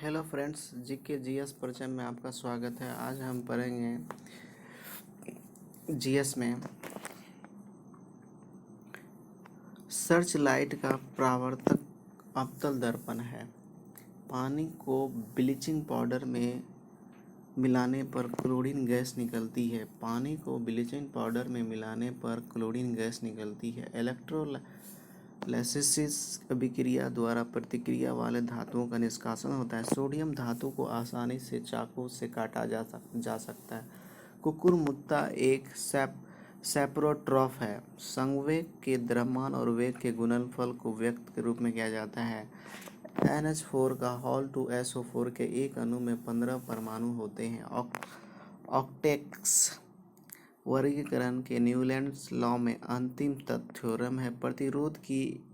Hello friends, GK GS परिचय में आपका स्वागत है। आज हम पढ़ेंगे जीएस में सर्च लाइट का परावर्तक अवतल दर्पण है। पानी को ब्लीचिंग पाउडर में मिलाने पर क्लोरीन गैस निकलती है। पानी को ब्लीचिंग पाउडर में मिलाने पर क्लोरीन गैस निकलती है। इलेक्ट्रोलाइसिस अभिक्रिया द्वारा प्रतिक्रिया वाले धातुओं का निष्कासन होता है। सोडियम धातु को आसानी से चाकू से काटा जा सकता है। कुकुरमुत्ता एक सेप्रोट्रॉफ है। संवेग के द्रव्यमान और वेग के गुणनफल को व्यक्त के रूप में किया जाता है। NH4 का हॉल टू SO4 के एक अणु में 15 परमाणु होते हैं। ऑक्टेट्स वर्गीकरण के न्यूलैंड्स लॉ में अंतिम थ्योरम है। प्रतिरोध की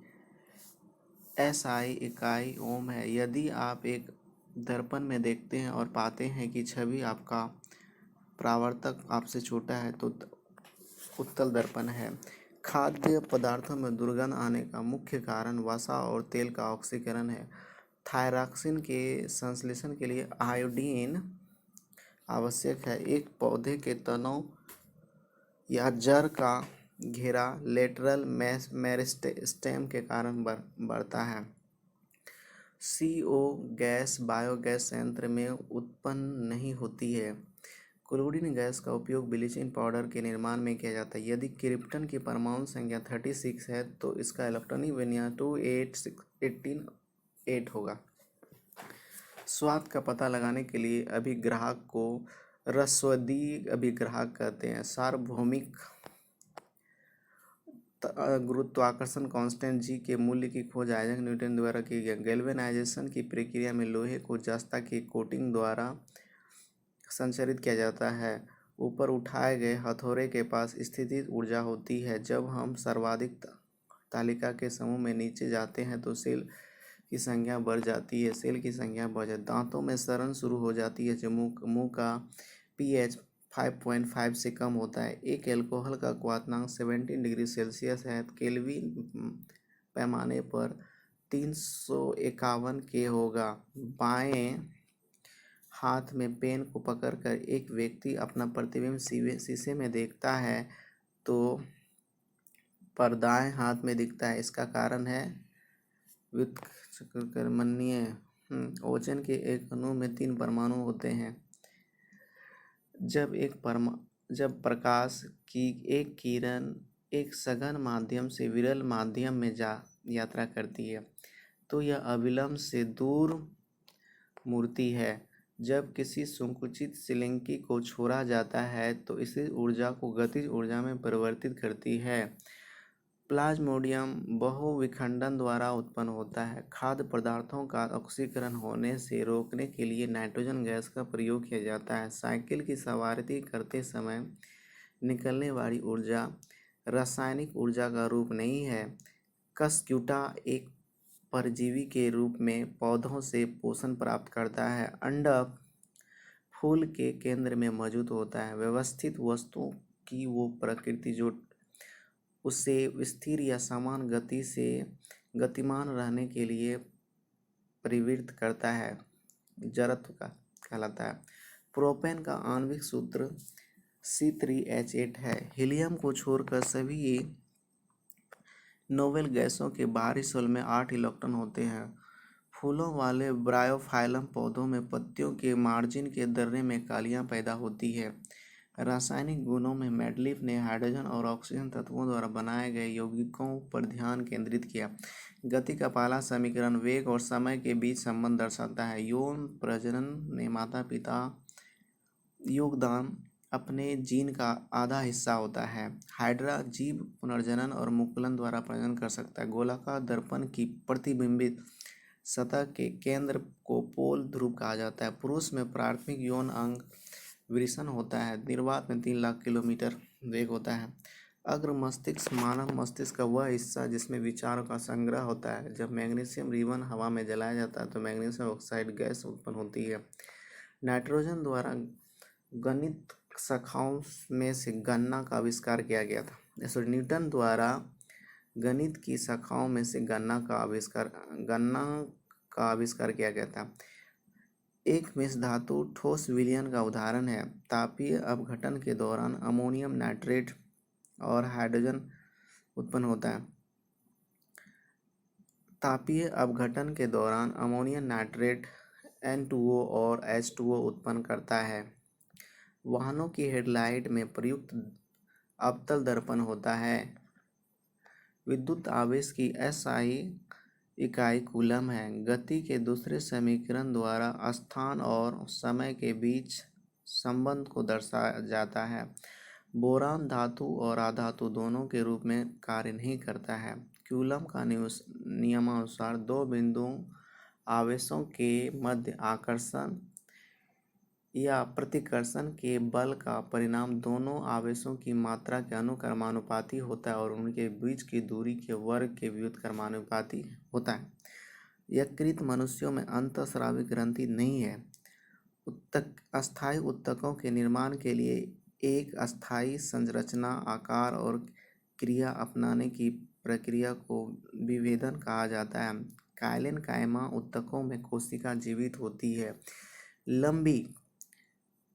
SI इकाई ओम है। यदि आप एक दर्पण में देखते हैं और पाते हैं कि छवि आपका परावर्तक आपसे छोटा है तो उत्तल दर्पण है। खाद्य पदार्थों में दुर्गंध आने का मुख्य कारण वसा और तेल का ऑक्सीकरण है। थायरॉक्सिन के संश्लेषण के लिए आयोडीन आवश्यक है। एक पौधे के तनों या जड़ का घेरा लेटरल मेरिस्टेम के कारण बढ़ता है। CO गैस बायोगैस संयंत्र में उत्पन्न नहीं होती है। क्लोरीन गैस का उपयोग ब्लीचिंग पाउडर के निर्माण में किया जाता है। यदि क्रिप्टन की परमाणु संख्या 36 है तो इसका इलेक्ट्रॉनिक विन्यास 281 होगा। स्वाद का पता लगाने के लिए अभिग्राहक को रसवदी अभिग्राहक कहते हैं। सार्वभौमिक गुरुत्वाकर्षण कांस्टेंट G के मूल्य की खोज आइजैक न्यूटन द्वारा की गई। गैल्वेनाइजेशन की प्रक्रिया में लोहे को जस्ता की कोटिंग द्वारा संचरित किया जाता है। ऊपर उठाए गए हथौड़े के पास स्थितिज ऊर्जा होती है। जब हम सर्वाधिक तालिका के समूह में नीचे जाते हैं तो सेल की संख्या बढ़ जाती है। दांतों में सड़न शुरू हो जाती है जब मुंह का pH 5.5 से कम होता है। एक एल्कोहल का क्वथनांक 17 डिग्री सेल्सियस है। केल्विन पैमाने पर 351 के होगा। बाएं हाथ में पेन को पकड़कर एक व्यक्ति अपना प्रतिबिंब शीशे में देखता है तो पर दाएं हाथ में दिखता है। इसका कारण है व्युत्क्रमणीय। ओजोन के एक अणु में 3 परमाणु होते हैं। जब प्रकाश की एक किरण एक सघन माध्यम से विरल माध्यम में यात्रा करती है तो यह अविलंब से दूर मुड़ती है। जब किसी संकुचित सिलिंडर को छोड़ा जाता है तो इसी ऊर्जा को गतिज ऊर्जा में परिवर्तित करती है। प्लाज्मोडियम बहुविखंडन द्वारा उत्पन्न होता है। खाद्य पदार्थों का ऑक्सीकरण होने से रोकने के लिए नाइट्रोजन गैस का प्रयोग किया जाता है। साइकिल की सवारी करते समय निकलने वाली ऊर्जा रासायनिक ऊर्जा का रूप नहीं है। कस्क्यूटा एक परजीवी के रूप में पौधों से पोषण प्राप्त करता है। अंडक फूल के केंद्र में मौजूद होता है। व्यवस्थित वस्तुओं की वो प्रकृति जो उसे स्थिर या समान गति से गतिमान रहने के लिए प्रवृत्त करता है, जड़त्व का कहलाता है। प्रोपेन का आणविक सूत्र C3H8 है। हीलियम को छोड़कर सभी नोबेल गैसों के बाहरी शेल में 8 इलेक्ट्रॉन होते हैं। फूलों वाले ब्रायोफाइलम पौधों में पत्तियों के मार्जिन के दर्रे में कालियाँ पैदा होती है। रासायनिक गुणों में मेंडलीफ ने हाइड्रोजन और ऑक्सीजन तत्वों द्वारा बनाए गए यौगिकों पर ध्यान केंद्रित किया। गति का पहला समीकरण वेग और समय के बीच संबंध दर्शाता है। यौन प्रजनन में माता पिता योगदान अपने जीन का आधा हिस्सा होता है। हाइड्रा जीव पुनर्जनन और मुकुलन द्वारा प्रजनन कर सकता है। गोलाकार दर्पण की प्रतिबिंबित सतह के केंद्र को पोल ध्रुव कहा जाता है। पुरुष में प्राथमिक यौन अंग वृषण होता है। निर्वात में 3 लाख किलोमीटर वेग होता है। अग्र मस्तिष्क मानव मस्तिष्क का वह हिस्सा जिसमें विचारों का संग्रह होता है। जब मैग्नीशियम रिबन हवा में जलाया जाता है तो मैग्नीशियम ऑक्साइड गैस उत्पन्न होती है। नाइट्रोजन द्वारा गणित शाखाओं में से गणना का आविष्कार किया गया था। न्यूटन द्वारा गणित की शाखाओं में से गणना का आविष्कार किया गया था। एक मिश्र धातु ठोस विलयन का उदाहरण है। तापीय अपघटन के दौरान अमोनियम नाइट्रेट और हाइड्रोजन उत्पन्न होता है। तापीय अपघटन के दौरान अमोनियम नाइट्रेट N2O और H2O उत्पन्न करता है। वाहनों की हेडलाइट में प्रयुक्त अवतल दर्पण होता है। विद्युत आवेश की SI इकाई कूलम है। गति के दूसरे समीकरण द्वारा स्थान और समय के बीच संबंध को दर्शाया जाता है। बोरान धातु और अधातु दोनों के रूप में कार्य नहीं करता है। कूलम का नियमानुसार दो बिंदुओं आवेशों के मध्य आकर्षण या प्रतिकर्षण के बल का परिणाम दोनों आवेशों की मात्रा के अनुक्रमानुपाती होता है और उनके बीच की दूरी के वर्ग के व्युत्क्रमानुपाती होता है। यकृत मनुष्यों में अंतःस्रावी ग्रंथि नहीं है। अस्थायी ऊतकों के निर्माण के लिए एक अस्थायी संरचना, आकार और क्रिया अपनाने की प्रक्रिया को विभेदन कहा जाता है। काइलिन कायमा ऊतकों में कोशिका जीवित होती है, लंबी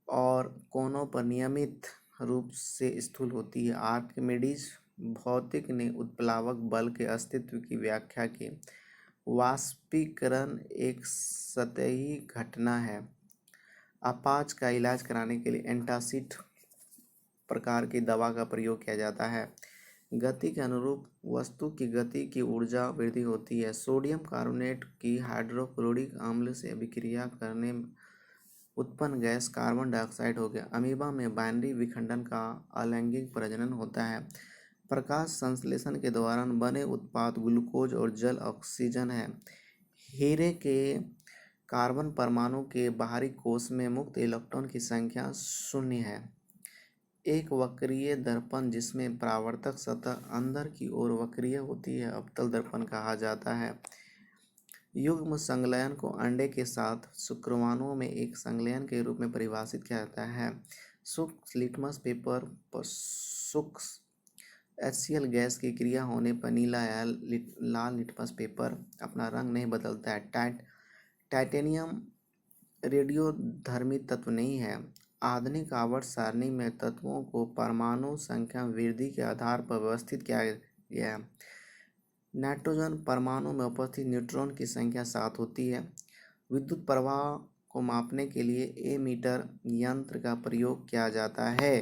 और कोनों पर नियमित रूप से स्थूल होती है। आर्किमिडीज भौतिक ने उत्प्लावक बल के अस्तित्व की व्याख्या की। वाष्पीकरण एक सतही घटना है। अपाच का इलाज कराने के लिए एंटासिड प्रकार की दवा का प्रयोग किया जाता है। गति के अनुरूप वस्तु की गति की ऊर्जा वृद्धि होती है। सोडियम कार्बोनेट की हाइड्रोक्लोरिक अम्ल से अभिक्रिया करने उत्पन्न गैस कार्बन डाइऑक्साइड हो गया। अमीबा में बाइनरी विखंडन का अलैंगिक प्रजनन होता है। प्रकाश संश्लेषण के दौरान बने उत्पाद ग्लूकोज और जल ऑक्सीजन है। हीरे के कार्बन परमाणु के बाहरी कोश में मुक्त इलेक्ट्रॉन की संख्या 0 है। एक वक्रीय दर्पण जिसमें परावर्तक सतह अंदर की ओर वक्रीय होती है अवतल दर्पण कहा जाता है। युग्म संलयन को अंडे के साथ शुक्राणुओं में एक संलयन के रूप में परिभाषित किया जाता है। शुष्क लिटमस पेपर पर शुष्क HCl गैस की क्रिया होने पर नीला या लाल लिटमस पेपर अपना रंग नहीं बदलता है। टाइटेनियम रेडियोधर्मी तत्व नहीं है। आधुनिक आवर्त सारणी में तत्वों को परमाणु संख्या वृद्धि के आधार पर व्यवस्थित किया गया है। नाइट्रोजन परमाणु में उपस्थित न्यूट्रॉन की संख्या 7 होती है। विद्युत प्रवाह को मापने के लिए एमीटर यंत्र का प्रयोग किया जाता है।